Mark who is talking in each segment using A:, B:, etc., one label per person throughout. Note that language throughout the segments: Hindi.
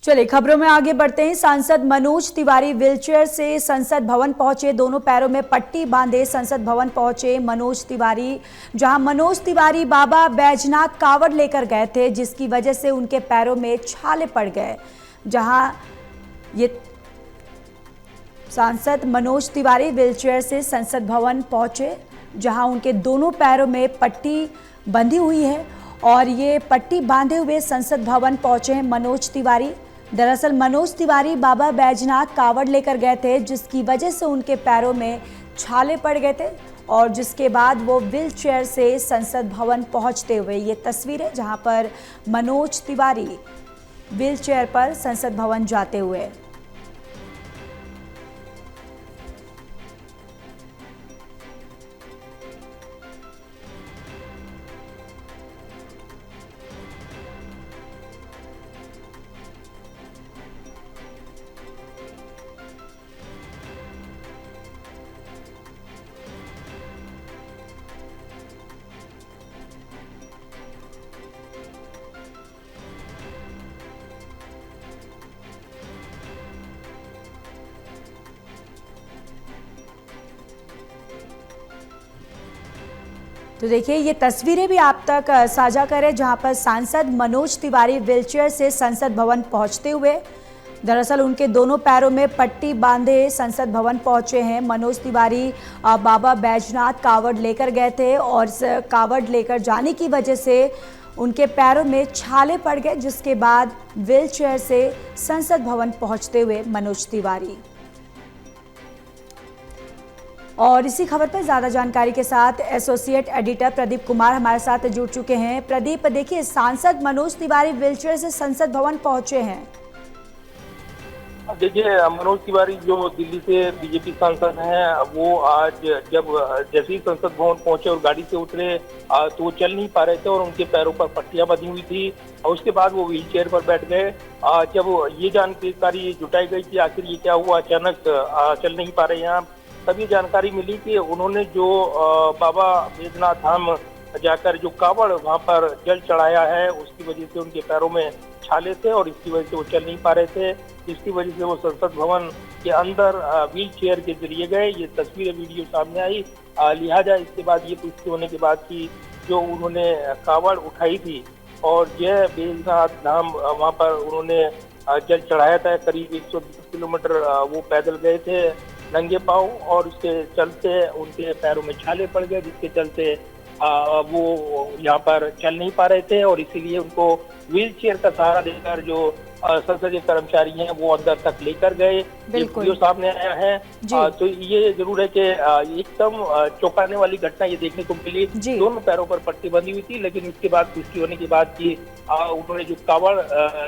A: चलिए खबरों में आगे बढ़ते हैं। सांसद मनोज तिवारी व्हीलचेयर से संसद भवन पहुंचे। दोनों पैरों में पट्टी बांधे संसद भवन पहुंचे मनोज तिवारी, जहां मनोज तिवारी बाबा बैजनाथ कावड़ लेकर गए थे, जिसकी वजह से उनके पैरों में छाले पड़ गए। जहां ये सांसद मनोज तिवारी व्हीलचेयर से संसद भवन पहुंचे, जहां उनके दोनों पैरों में पट्टी बंधी हुई है और ये पट्टी बांधे हुए संसद भवन पहुंचे हैं मनोज तिवारी। दरअसल मनोज तिवारी बाबा बैजनाथ कावड़ लेकर गए थे, जिसकी वजह से उनके पैरों में छाले पड़ गए थे और जिसके बाद वो व्हीलचेयर से संसद भवन पहुंचते हुए ये तस्वीरें, जहां पर मनोज तिवारी व्हीलचेयर पर संसद भवन जाते हुए। तो देखिए ये तस्वीरें भी आप तक साझा करें, जहां पर सांसद मनोज तिवारी व्हीलचेयर से संसद भवन पहुंचते हुए, दरअसल उनके दोनों पैरों में पट्टी बांधे संसद भवन पहुंचे हैं। मनोज तिवारी बाबा बैजनाथ कावड़ लेकर गए थे और कावड़ लेकर जाने की वजह से उनके पैरों में छाले पड़ गए, जिसके बाद व्हीलचेयर से संसद भवन पहुंचते हुए मनोज तिवारी। और इसी खबर पर ज्यादा जानकारी के साथ एसोसिएट एडिटर प्रदीप कुमार हमारे साथ जुड़ चुके हैं। प्रदीप, देखिए सांसद मनोज तिवारी व्हीलचेयर से संसद भवन पहुंचे हैं।
B: देखिए मनोज तिवारी जो दिल्ली से बीजेपी सांसद हैं, वो आज जब जैसे ही संसद भवन पहुंचे और गाड़ी से उतरे तो वो चल नहीं पा रहे थे और उनके पैरों पर पट्टियां बंधी हुई थी और उसके बाद वो व्हीलचेयर पर बैठ गए। जब ये जानकारी जुटाई गई कि आखिर ये क्या हुआ, अचानक चल नहीं पा रहे हैं, तभी जानकारी मिली कि उन्होंने जो बाबा बैजनाथ धाम जाकर जो कावड़ वहां पर जल चढ़ाया है, उसकी वजह से उनके पैरों में छाले थे और इसकी वजह से वो चल नहीं पा रहे थे। इसकी वजह से वो संसद भवन के अंदर व्हील चेयर के जरिए गए। ये तस्वीर वीडियो सामने आई। लिहाजा इसके बाद ये पुष्टि होने के बाद कि जो उन्होंने कावड़ उठाई थी और जय बैजनाथ धाम वहाँ पर उन्होंने जल चढ़ाया था, करीब 110 किलोमीटर वो पैदल गए थे नंगे पांव और उसके चलते उनके पैरों में छाले पड़ गए, जिसके चलते वो यहाँ पर चल नहीं पा रहे थे और इसीलिए उनको व्हील चेयर का सहारा देकर जो संसदीय कर्मचारी हैं वो अंदर तक लेकर गए। ये वीडियो सामने आया है। तो ये जरूर है कि एकदम चौंकाने वाली घटना ये देखने को मिली। दोनों पैरों पर पट्टी बंधी हुई थी, लेकिन उसके बाद पुष्टि होने के बाद कि उन्होंने जो कावड़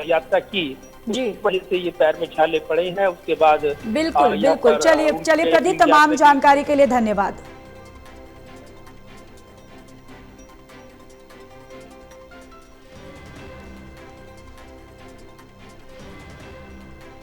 B: यात्रा की जी वजह से ये पैर में छाले पड़े हैं। उसके बाद
A: बिल्कुल चलिए प्रदीप, तमाम जानकारी के लिए धन्यवाद।